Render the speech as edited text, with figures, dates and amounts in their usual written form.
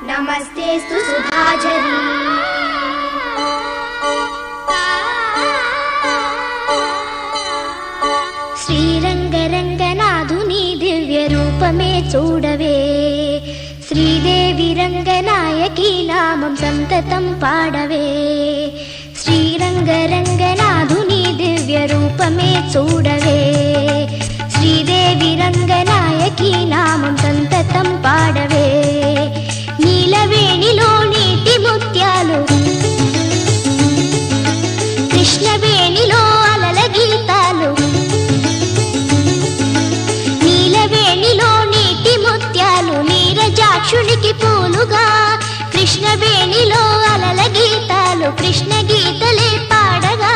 नमस्तेस्तु सुधाझरी श्रीरंगरंगनाधुनी दिव्य रूपमे चूडवे श्रीदेवी रंगनायकी नामं संततं पाडवे श्रीरंगरंगनाधुनी दिव्य रूपमे चूडवे श्रीदेवी रंगनायकी नामं संततं पाडवे నీలవేణిలో నీటి ముత్యాలు కృష్ణవేణిలో అలల గీతాలు నీలవేణిలో నీటి ముత్యాలు నీరజాక్షునికి పూలుగా కృష్ణవేణిలో అలల గీతాలు కృష్ణ గీతలే పాడగా